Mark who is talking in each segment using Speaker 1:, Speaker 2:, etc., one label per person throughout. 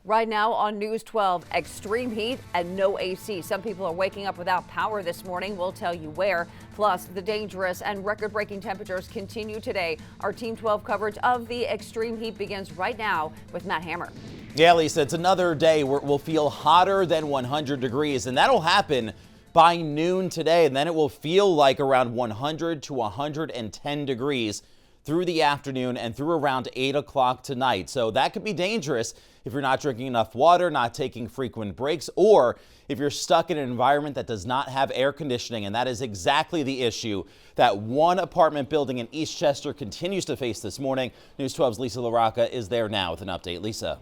Speaker 1: Right now on News 12, extreme heat and no AC. Some people are waking up without power this morning. We'll tell you where. Plus, the dangerous and record-breaking temperatures continue today. Our Team 12 coverage of the extreme heat begins right now with Matt Hammer.
Speaker 2: Yeah, Lisa, it's another day where we'll feel hotter than 100 degrees, and that'll happen by noon today, and then it will feel like around 100 to 110 degrees through the afternoon and through around 8 o'clock tonight. So that could be dangerous if you're not drinking enough water, not taking frequent breaks, or if you're stuck in an environment that does not have air conditioning. And that is exactly the issue that one apartment building in Eastchester continues to face this morning. News 12's Lisa LaRocca is there now with an update. Lisa.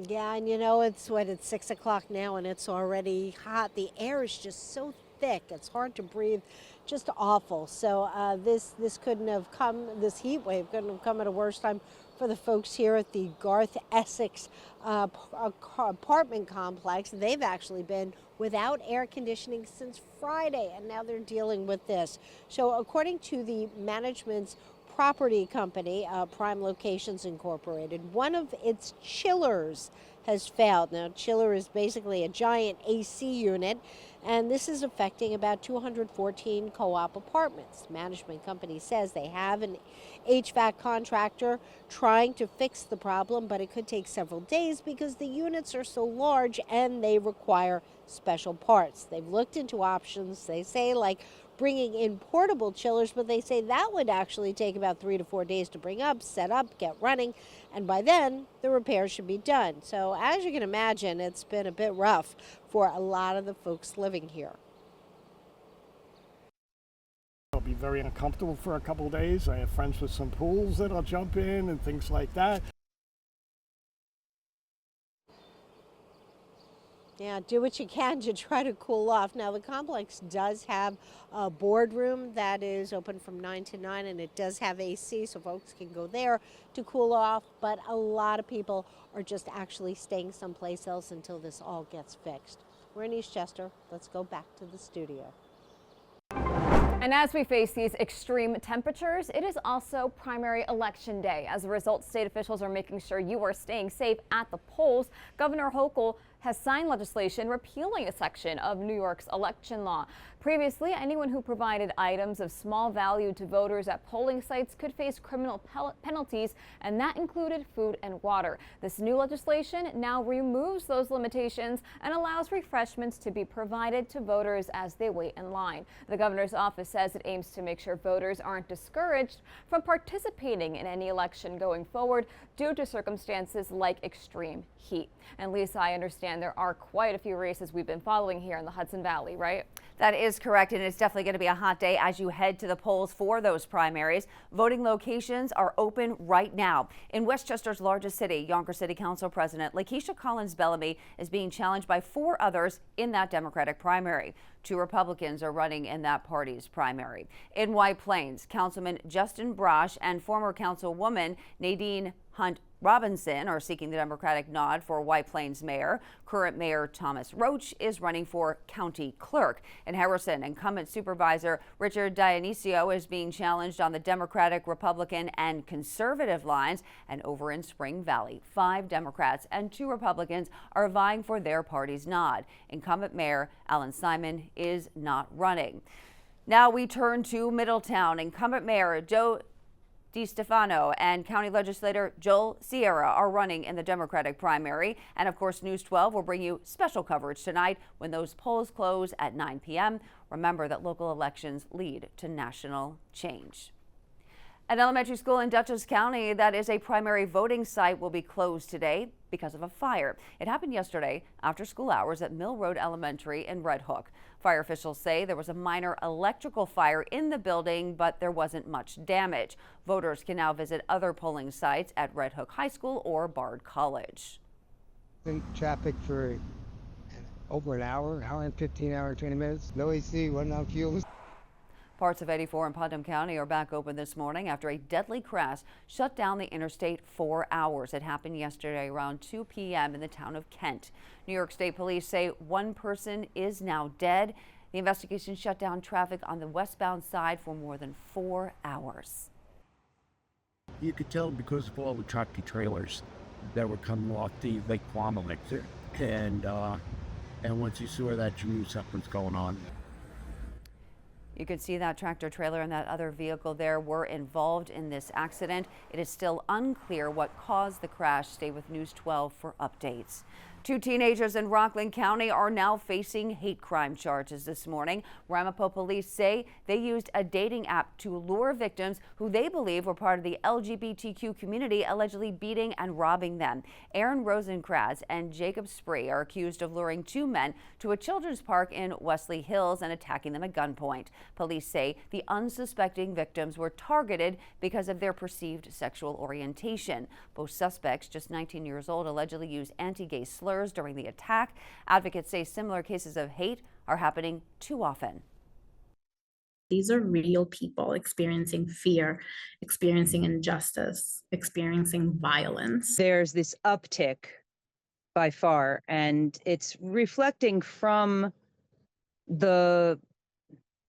Speaker 3: Yeah, and it's 6 o'clock now and it's already hot. The air is just so thick. It's hard to breathe, just awful. So this heat wave couldn't have come at a worse time for the folks here at the Garth Essex apartment complex. They've actually been without air conditioning since Friday, and now they're dealing with this. So according to the management's property company, Prime Locations Incorporated, one of its chillers has failed. Now, chiller is basically a giant AC unit, and this is affecting about 214 co-op apartments. Management company says they have an HVAC contractor trying to fix the problem, but it could take several days because the units are so large and they require special parts. They've looked into options, they say, like bringing in portable chillers, but they say that would actually take about 3 to 4 days to bring up, set up, get running, and by then the repairs should be done. So as you can imagine, it's been a bit rough for a lot of the folks living here.
Speaker 4: I'll be very uncomfortable for a couple of days. I have friends with some pools that I'll jump in and things like that.
Speaker 3: Yeah, do what you can to try to cool off. Now, the complex does have a boardroom that is open from 9 to 9, and it does have AC, so folks can go there to cool off. But a lot of people are just actually staying someplace else until this all gets fixed. We're in Eastchester. Let's go back to the studio.
Speaker 1: And as we face these extreme temperatures, it is also primary election day. As a result, state officials are making sure you are staying safe at the polls. Governor Hochul has signed legislation repealing a section of New York's election law. Previously, anyone who provided items of small value to voters at polling sites could face criminal penalties, and that included food and water. This new legislation now removes those limitations and allows refreshments to be provided to voters as they wait in line. The governor's office says it aims to make sure voters aren't discouraged from participating in any election going forward due to circumstances like extreme heat. And Lisa, I understand there are quite a few races we've been following here in the Hudson Valley, right?
Speaker 5: That is correct, and it's definitely going to be a hot day as you head to the polls for those primaries. Voting locations are open right now. In Westchester's largest city, Yonkers City Council President Lakeisha Collins Bellamy is being challenged by 4 others in that Democratic primary. 2 Republicans are running in that party's primary. In White Plains, Councilman Justin Brosh and former Councilwoman Nadine Hunt Robinson are seeking the Democratic nod for White Plains Mayor. Current Mayor Thomas Roach is running for County Clerk. In Harrison, incumbent Supervisor Richard Dionisio is being challenged on the Democratic, Republican, and Conservative lines. And over in Spring Valley, 5 Democrats and 2 Republicans are vying for their party's nod. Incumbent Mayor Alan Simon is not running. Now we turn to Middletown. Incumbent Mayor Joe DiStefano and County Legislator Joel Sierra are running in the Democratic primary. And of course, News 12 will bring you special coverage tonight when those polls close at 9 p.m. Remember that local elections lead to national change. An elementary school in Dutchess County that is a primary voting site will be closed today because of a fire. It happened yesterday after school hours at Mill Road Elementary in Red Hook. Fire officials say there was a minor electrical fire in the building, but there wasn't much damage. Voters can now visit other polling sites at Red Hook High School or Bard College.
Speaker 6: In traffic for over an hour and 15 hours, 20 minutes. No AC, wasn't on fuel.
Speaker 5: Parts of 84 in Putnam County are back open this morning after a deadly crash shut down the interstate 4 hours. It happened yesterday around 2 p.m. in the town of Kent. New York State Police say 1 person is now dead. The investigation shut down traffic on the westbound side for more than 4 hours.
Speaker 7: You could tell because of all the tractor trailers that were coming off the Lake Kwame Elixir. And once you saw that, you knew something's going on.
Speaker 5: You can see that tractor trailer and that other vehicle there were involved in this accident. It is still unclear what caused the crash. Stay with News 12 for updates. 2 teenagers in Rockland County are now facing hate crime charges this morning. Ramapo police say they used a dating app to lure victims who they believe were part of the LGBTQ community, allegedly beating and robbing them. Aaron Rosenkranz and Jacob Spree are accused of luring 2 men to a children's park in Wesley Hills and attacking them at gunpoint. Police say the unsuspecting victims were targeted because of their perceived sexual orientation. Both suspects, just 19 years old, allegedly used anti-gay slurs during the attack. Advocates say similar cases of hate are happening too often.
Speaker 8: These are real people experiencing fear, experiencing injustice, experiencing violence.
Speaker 9: There's this uptick by far, and it's reflecting from the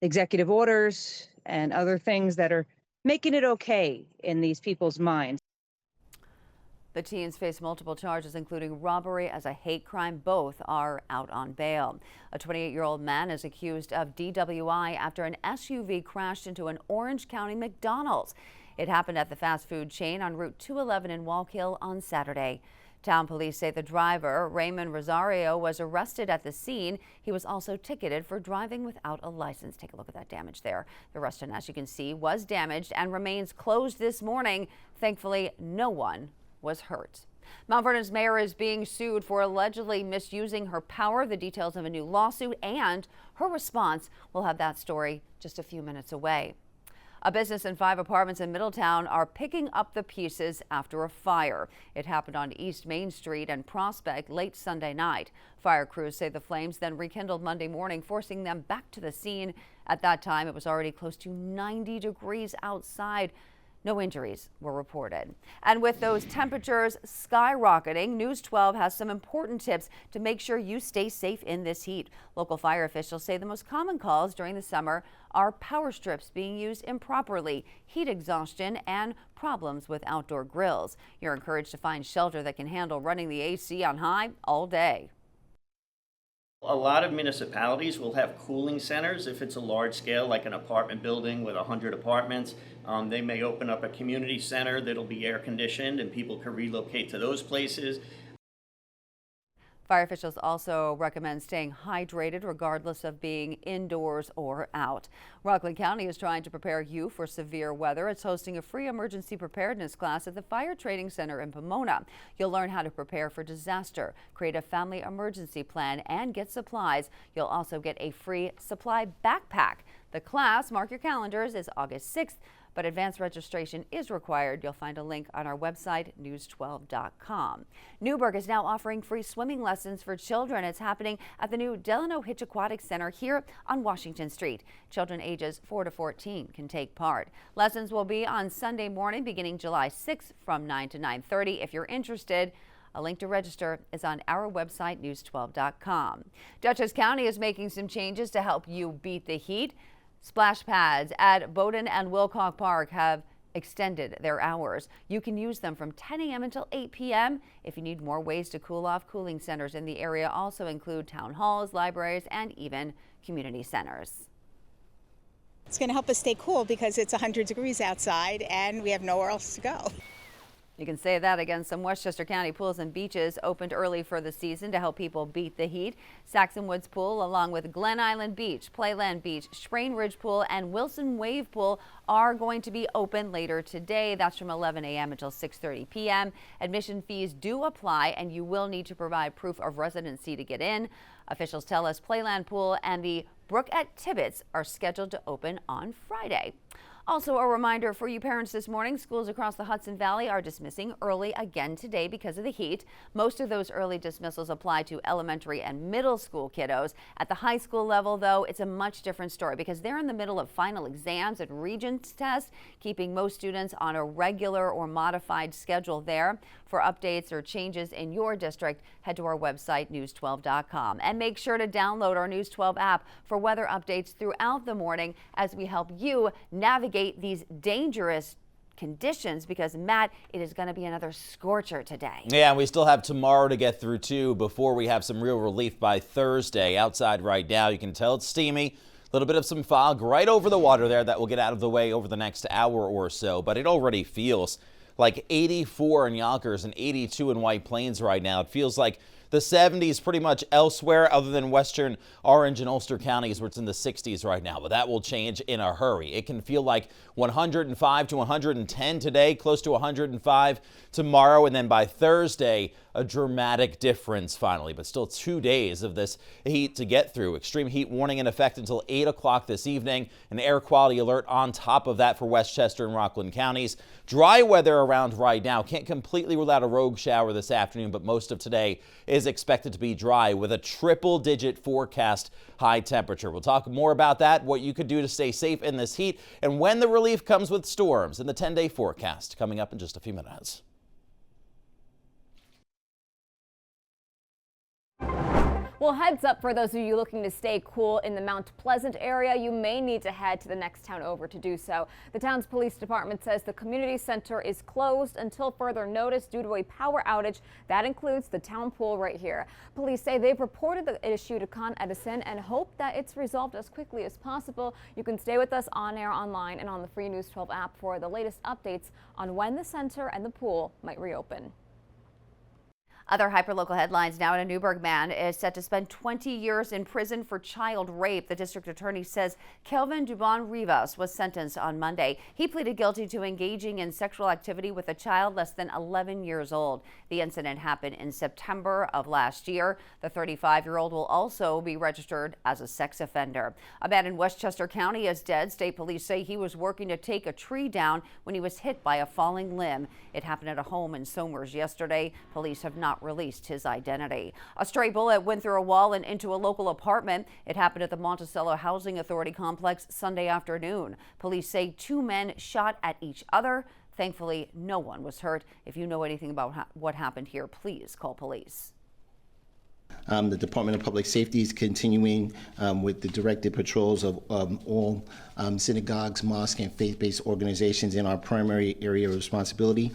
Speaker 9: executive orders and other things that are making it okay in these people's minds.
Speaker 5: The teens face multiple charges, including robbery as a hate crime. Both are out on bail. A 28-year-old man is accused of DWI after an SUV crashed into an Orange County McDonald's. It happened at the fast food chain on Route 211 in Wallkill on Saturday. Town police say the driver, Raymond Rosario, was arrested at the scene. He was also ticketed for driving without a license. Take a look at that damage there. The restaurant, as you can see, was damaged and remains closed this morning. Thankfully, no one was hurt. Mount Vernon's mayor is being sued for allegedly misusing her power. The details of a new lawsuit and her response. We'll have that story just a few minutes away. A business and 5 apartments in Middletown are picking up the pieces after a fire. It happened on East Main Street and Prospect late Sunday night. Fire crews say the flames then rekindled Monday morning, forcing them back to the scene. At that time, it was already close to 90 degrees outside. No injuries were reported. And with those temperatures skyrocketing, News 12 has some important tips to make sure you stay safe in this heat. Local fire officials say the most common calls during the summer are power strips being used improperly, heat exhaustion, and problems with outdoor grills. You're encouraged to find shelter that can handle running the AC on high all day.
Speaker 10: A lot of municipalities will have cooling centers if it's a large scale, like an apartment building with 100 apartments. They may open up a community center that'll be air conditioned and people can relocate to those places.
Speaker 5: Fire officials also recommend staying hydrated regardless of being indoors or out. Rockland County is trying to prepare you for severe weather. It's hosting a free emergency preparedness class at the Fire Training Center in Pomona. You'll learn how to prepare for disaster, create a family emergency plan, and get supplies. You'll also get a free supply backpack. The class, mark your calendars, is August 6th. But advanced registration is required. You'll find a link on our website, news12.com. Newburgh is now offering free swimming lessons for children. It's happening at the new Delano Hitch Aquatic Center here on Washington Street. Children ages 4 to 14 can take part. Lessons will be on Sunday morning beginning July 6th from 9 to 9:30. If you're interested, a link to register is on our website, news12.com. Dutchess County is making some changes to help you beat the heat. Splash pads at Bowdoin and Wilcock Park have extended their hours. You can use them from 10 a.m. until 8 p.m. If you need more ways to cool off, cooling centers in the area also include town halls, libraries, and even community centers.
Speaker 11: It's going to help us stay cool because it's 100 degrees outside and we have nowhere else to go.
Speaker 5: You can say that again. Some Westchester County pools and beaches opened early for the season to help people beat the heat. Saxon Woods Pool, along with Glen Island Beach, Playland Beach, Sprain Ridge Pool, and Wilson Wave Pool are going to be open later today. That's from 11 a.m. until 6:30 p.m. Admission fees do apply, and you will need to provide proof of residency to get in. Officials tell us Playland Pool and the Brook at Tibbetts are scheduled to open on Friday. Also, a reminder for you parents this morning, schools across the Hudson Valley are dismissing early again today because of the heat. Most of those early dismissals apply to elementary and middle school kiddos. At the high school level, though, it's a much different story because they're in the middle of final exams and Regents tests, keeping most students on a regular or modified schedule there. For updates or changes in your district, head to our website, news12.com. And make sure to download our News 12 app for weather updates throughout the morning as we help you navigate these dangerous conditions because, Matt, it is going to be another scorcher today.
Speaker 2: Yeah, we still have tomorrow to get through too before we have some real relief by Thursday. Outside right now, you can tell it's steamy. A little bit of some fog right over the water there that will get out of the way over the next hour or so, but it already feels like 84 in Yonkers and 82 in White Plains right now. It feels like the 70s pretty much elsewhere other than western Orange and Ulster counties where it's in the 60s right now, but that will change in a hurry. It can feel like 105 to 110 today, close to 105 tomorrow, and then by Thursday, a dramatic difference finally, but still 2 days of this heat to get through. Extreme heat warning in effect until 8 o'clock this evening. An air quality alert on top of that for Westchester and Rockland counties. Dry weather around right now. Can't completely rule out a rogue shower this afternoon, but most of today is expected to be dry with a triple-digit forecast high temperature. We'll talk more about that, what you could do to stay safe in this heat, and when the relief comes with storms in the 10-day forecast coming up in just a few minutes.
Speaker 1: Well, heads up for those of you looking to stay cool in the Mount Pleasant area. You may need to head to the next town over to do so. The town's police department says the community center is closed until further notice due to a power outage. That includes the town pool right here. Police say they've reported the issue to Con Edison and hope that it's resolved as quickly as possible. You can stay with us on air, online, and on the free News 12 app for the latest updates on when the center and the pool might reopen.
Speaker 5: Other hyperlocal headlines now. A Newburgh man is set to spend 20 years in prison for child rape. The district attorney says Kelvin Dubon Rivas was sentenced on Monday. He pleaded guilty to engaging in sexual activity with a child less than 11 years old. The incident happened in September of last year. The 35-year-old will also be registered as a sex offender. A man in Westchester County is dead. State police say he was working to take a tree down when he was hit by a falling limb. It happened at a home in Somers yesterday. Police have not released his identity. A stray bullet went through a wall and into a local apartment. It happened at the Monticello Housing Authority complex Sunday afternoon. Police say 2 men shot at each other. Thankfully, no one was hurt. If you know anything about what happened here, please call police.
Speaker 12: The Department of Public Safety is continuing with the directed patrols of all synagogues, mosques, and faith-based organizations in our primary area of responsibility.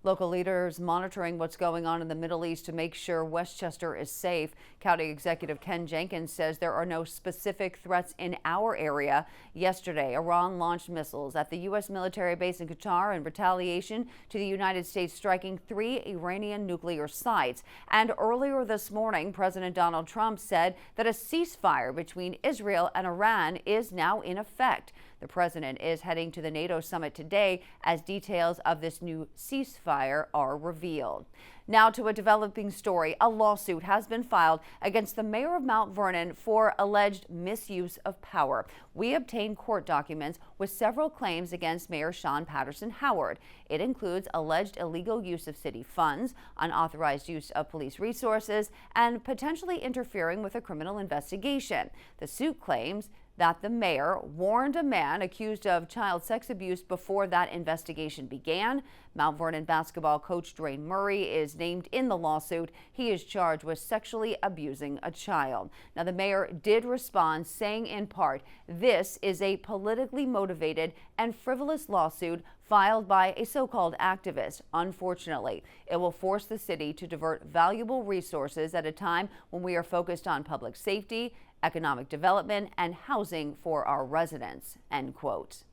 Speaker 5: Local leaders monitoring what's going on in the Middle East to make sure Westchester is safe. County Executive Ken Jenkins says there are no specific threats in our area. Yesterday, Iran launched missiles at the U.S. military base in Qatar in retaliation to the United States striking 3 Iranian nuclear sites. And earlier this morning, President Donald Trump said that a ceasefire between Israel and Iran is now in effect. The president is heading to the NATO summit today as details of this new ceasefire are revealed. Now to a developing story. A lawsuit has been filed against the mayor of Mount Vernon for alleged misuse of power. We obtained court documents with several claims against Mayor Sean Patterson Howard. It includes alleged illegal use of city funds, unauthorized use of police resources, and potentially interfering with a criminal investigation. The suit claims that the mayor warned a man accused of child sex abuse before that investigation began. Mount Vernon basketball coach Dwayne Murray is named in the lawsuit. He is charged with sexually abusing a child. Now, the mayor did respond, saying in part, this is a politically motivated and frivolous lawsuit filed by a so-called activist. Unfortunately, it will force the city to divert valuable resources at a time when we are focused on public safety, economic development, and housing for our residents, end quote.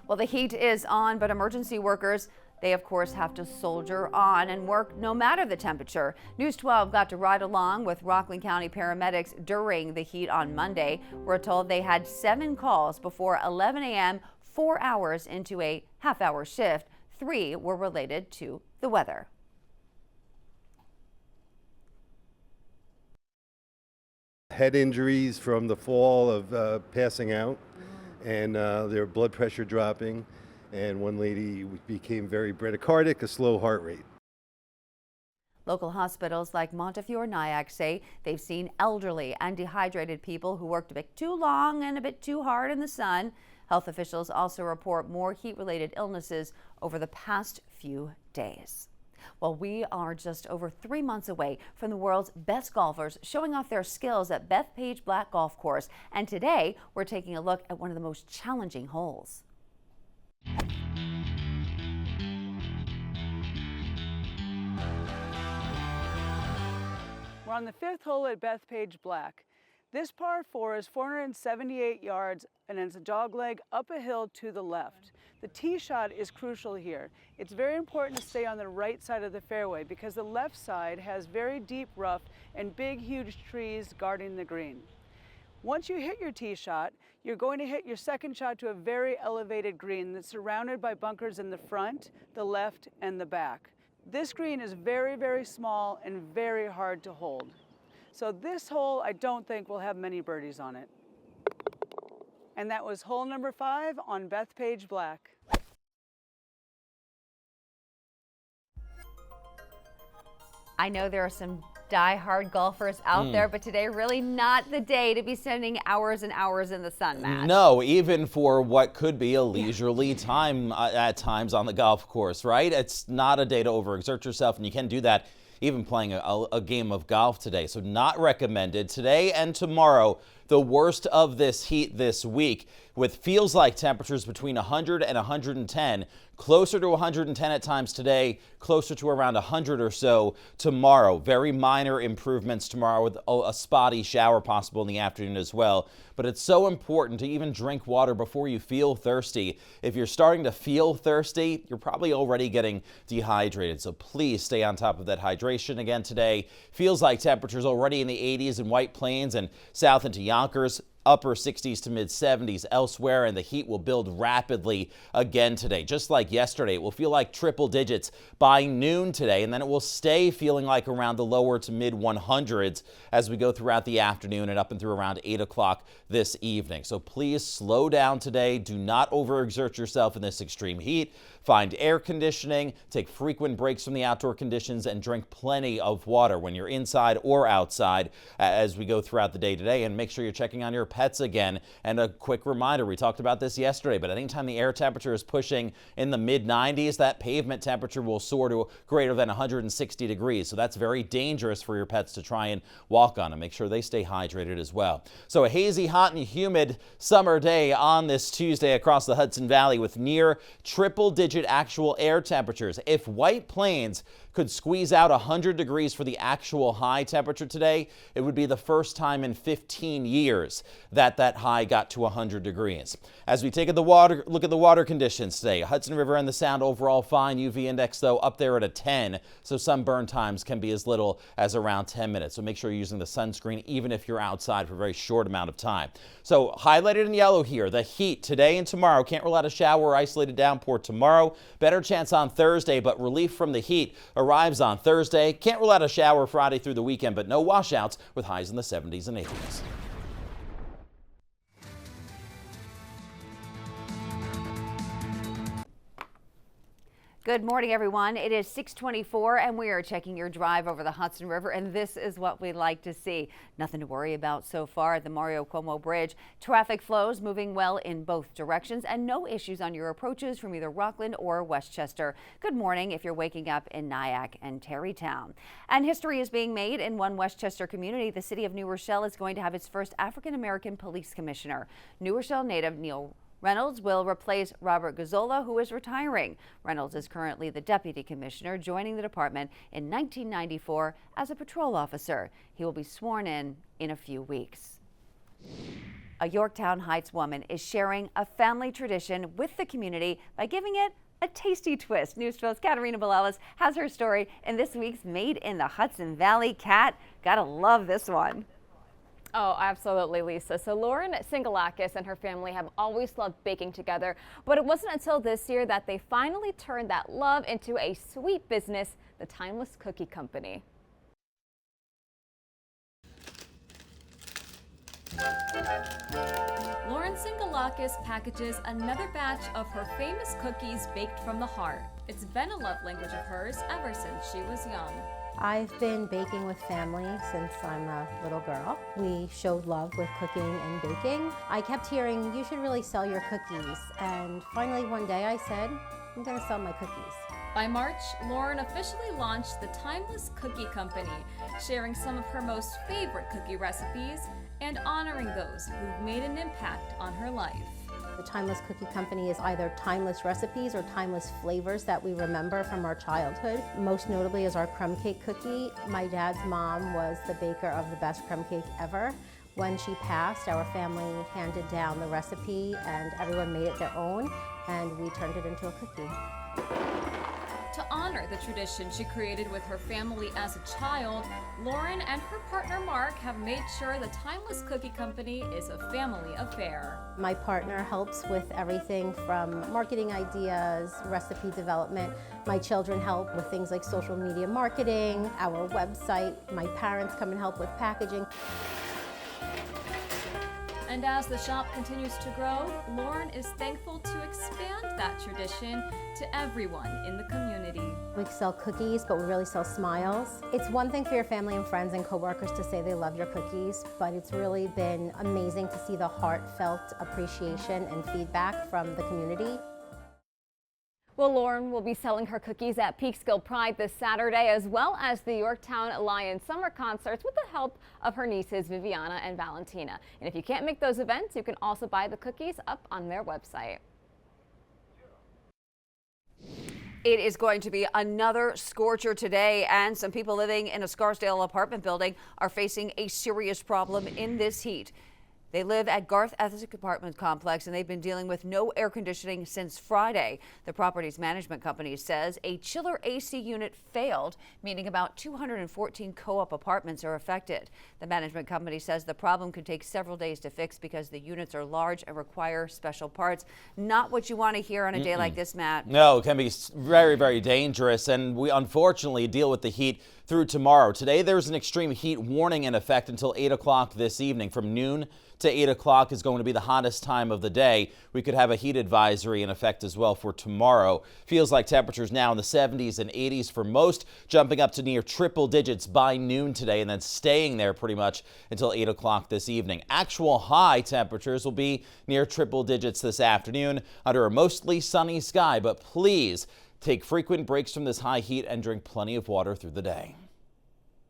Speaker 5: Well, the heat is on, but emergency workers, they of course have to soldier on and work no matter the temperature. News 12 got to ride along with Rockland County paramedics during the heat on Monday. We're told they had 7 calls before 11 a.m., 4 hours into a half-hour shift. 3 were related to the weather.
Speaker 13: Head injuries from the fall of passing out, and their blood pressure dropping, and one lady became very bradycardic, a slow heart rate.
Speaker 5: Local hospitals like Montefiore Nyack say they've seen elderly and dehydrated people who worked a bit too long and a bit too hard in the sun. Health officials also report more heat-related illnesses over the past few days. Well, we are just over 3 months away from the world's best golfers showing off their skills at Bethpage Black Golf Course. And today, we're taking a look at one of the most challenging holes.
Speaker 14: We're on the 5th hole at Bethpage Black. This par 4 is 478 yards and it's a dogleg up a hill to the left. The tee shot is crucial here. It's very important to stay on the right side of the fairway because the left side has very deep rough and big, huge trees guarding the green. Once you hit your tee shot, you're going to hit your second shot to a very elevated green that's surrounded by bunkers in the front, the left, and the back. This green is very, very small and very hard to hold. So this hole, I don't think will have many birdies on it. And that was hole number 5 on Bethpage Black.
Speaker 5: I know there are some die-hard golfers out there, but today really not the day to be spending hours and hours in the sun, Matt.
Speaker 2: No, even for what could be a leisurely time at times on the golf course, right? It's not a day to overexert yourself, and you can do that even playing a game of golf today. So not recommended today and tomorrow. The worst of this heat this week, with feels like temperatures between 100 and 110, closer to 110 at times today, closer to around 100 or so tomorrow. Very minor improvements tomorrow with a spotty shower possible in the afternoon as well. But it's so important to even drink water before you feel thirsty. If you're starting to feel thirsty, you're probably already getting dehydrated. So please stay on top of that hydration again today. Feels like temperatures already in the 80s in White Plains and south into Yonkers. Upper 60s to mid 70s elsewhere, and the heat will build rapidly again today. Just like yesterday, it will feel like triple digits by noon today, and then it will stay feeling like around the lower to mid 100s as we go throughout the afternoon and up and through around 8 o'clock this evening. So please slow down today. Do not overexert yourself in this extreme heat. Find air conditioning, take frequent breaks from the outdoor conditions, and drink plenty of water when you're inside or outside as we go throughout the day today. And make sure you're checking on your pets again. And a quick reminder, we talked about this yesterday, but anytime the air temperature is pushing in the mid 90s, that pavement temperature will soar to greater than 160 degrees. So that's very dangerous for your pets to try and walk on, and make sure they stay hydrated as well. So a hazy, hot, and humid summer day on this Tuesday across the Hudson Valley with near triple-digit actual air temperatures. If White Plains could squeeze out 100 degrees for the actual high temperature today, it would be the first time in 15 years that high got to 100 degrees. As we take look at the water conditions today, Hudson River and the Sound overall fine. UV index though up there at a 10, so some burn times can be as little as around 10 minutes. So make sure you're using the sunscreen even if you're outside for a very short amount of time. So highlighted in yellow here, the heat today and tomorrow. Can't rule out a shower or isolated downpour tomorrow. Better chance on Thursday, but relief from the heat arrives on Thursday. Can't rule out a shower Friday through the weekend, but no washouts with highs in the 70s and 80s.
Speaker 5: Good morning, everyone. It is 6:24, and we are checking your drive over the Hudson River, and this is what we like to see. Nothing to worry about so far at the Mario Cuomo Bridge. Traffic flows moving well in both directions, and no issues on your approaches from either Rockland or Westchester. Good morning if you're waking up in Nyack and Terrytown. And history is being made in one Westchester community. The city of New Rochelle is going to have its first African-American police commissioner. New Rochelle native Neil Reynolds will replace Robert Gazzola, who is retiring. Reynolds is currently the deputy commissioner, joining the department in 1994 as a patrol officer. He will be sworn in a few weeks. A Yorktown Heights woman is sharing a family tradition with the community by giving it a tasty twist. News 12's Katerina Balalas has her story in this week's Made in the Hudson Valley. Kat, gotta love this one.
Speaker 1: Oh, absolutely, Lisa. So Lauren Singalakis and her family have always loved baking together, but it wasn't until this year that they finally turned that love into a sweet business, the Timeless Cookie Company.
Speaker 15: Lauren Singalakis packages another batch of her famous cookies baked from the heart. It's been a love language of hers ever since she was young.
Speaker 16: I've been baking with family since I'm a little girl. We showed love with cooking and baking. I kept hearing, you should really sell your cookies. And finally one day I said, I'm gonna sell my cookies.
Speaker 15: By March, Lauren officially launched the Timeless Cookie Company, sharing some of her most favorite cookie recipes and honoring those who've made an impact on her life.
Speaker 16: The Timeless Cookie Company is either timeless recipes or timeless flavors that we remember from our childhood. Most notably is our crumb cake cookie. My dad's mom was the baker of the best crumb cake ever. When she passed, our family handed down the recipe and everyone made it their own, and we turned it into a cookie.
Speaker 15: To honor the tradition she created with her family as a child, Lauren and her partner Mark have made sure the Timeless Cookie Company is a family affair.
Speaker 16: My partner helps with everything from marketing ideas, recipe development. My children help with things like social media marketing, our website. My parents come and help with packaging.
Speaker 15: And as the shop continues to grow, Lauren is thankful to expand that tradition to everyone in the community.
Speaker 16: We sell cookies, but we really sell smiles. It's one thing for your family and friends and coworkers to say they love your cookies, but it's really been amazing to see the heartfelt appreciation and feedback from the community.
Speaker 1: Well, Lauren will be selling her cookies at Peekskill Pride this Saturday, as well as the Yorktown Lions summer concerts with the help of her nieces Viviana and Valentina. And if you can't make those events, you can also buy the cookies up on their website.
Speaker 5: It is going to be another scorcher today, and some people living in a Scarsdale apartment building are facing a serious problem in this heat. They live at Garth Ethic Apartment Complex, and they've been dealing with no air conditioning since Friday. The property's management company says a chiller AC unit failed, meaning about 214 co-op apartments are affected. The management company says the problem could take several days to fix because the units are large and require special parts. Not what you want to hear on a day like this, Matt.
Speaker 2: No, it can be very, very dangerous, and we unfortunately deal with the heat through tomorrow. Today, there's an extreme heat warning in effect until 8 o'clock this evening. From noon to 8 o'clock is going to be the hottest time of the day. We could have a heat advisory in effect as well for tomorrow. Feels like temperatures now in the 70s and 80s for most, jumping up to near triple digits by noon today and then staying there pretty much until 8 o'clock this evening. Actual high temperatures will be near triple digits this afternoon under a mostly sunny sky, but please take frequent breaks from this high heat and drink plenty of water through the day.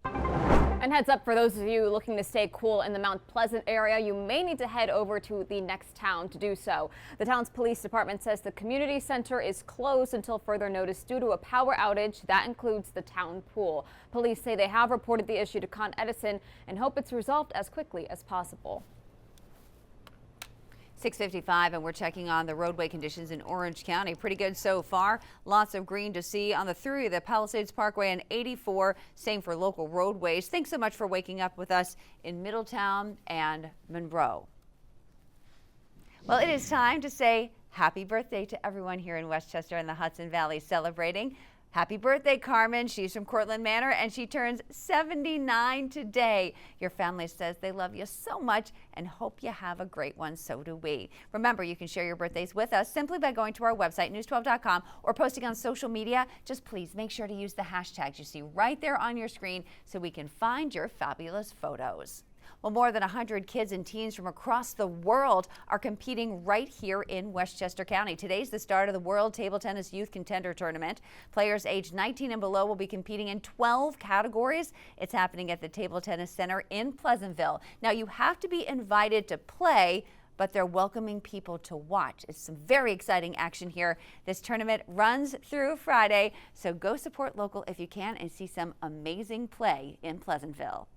Speaker 1: And heads up for those of you looking to stay cool in the Mount Pleasant area, you may need to head over to the next town to do so. The town's police department says the community center is closed until further notice due to a power outage. That includes the town pool. Police say they have reported the issue to Con Edison and hope it's resolved as quickly as possible.
Speaker 5: 6:55, and we're checking on the roadway conditions in Orange County. Pretty good so far. Lots of green to see on the 3, the Palisades Parkway and 84. Same for local roadways. Thanks so much for waking up with us in Middletown and Monroe. Well, it is time to say happy birthday to everyone here in Westchester and the Hudson Valley celebrating. Happy birthday, Carmen. She's from Cortland Manor, and she turns 79 today. Your family says they love you so much and hope you have a great one. So do we. Remember, you can share your birthdays with us simply by going to our website, news12.com, or posting on social media. Just please make sure to use the hashtags you see right there on your screen so we can find your fabulous photos. Well, more than 100 kids and teens from across the world are competing right here in Westchester County. Today's the start of the World Table Tennis Youth Contender Tournament. Players aged 19 and below will be competing in 12 categories. It's happening at the Table Tennis Center in Pleasantville. Now, you have to be invited to play, but they're welcoming people to watch. It's some very exciting action here. This tournament runs through Friday, so go support local if you can and see some amazing play in Pleasantville.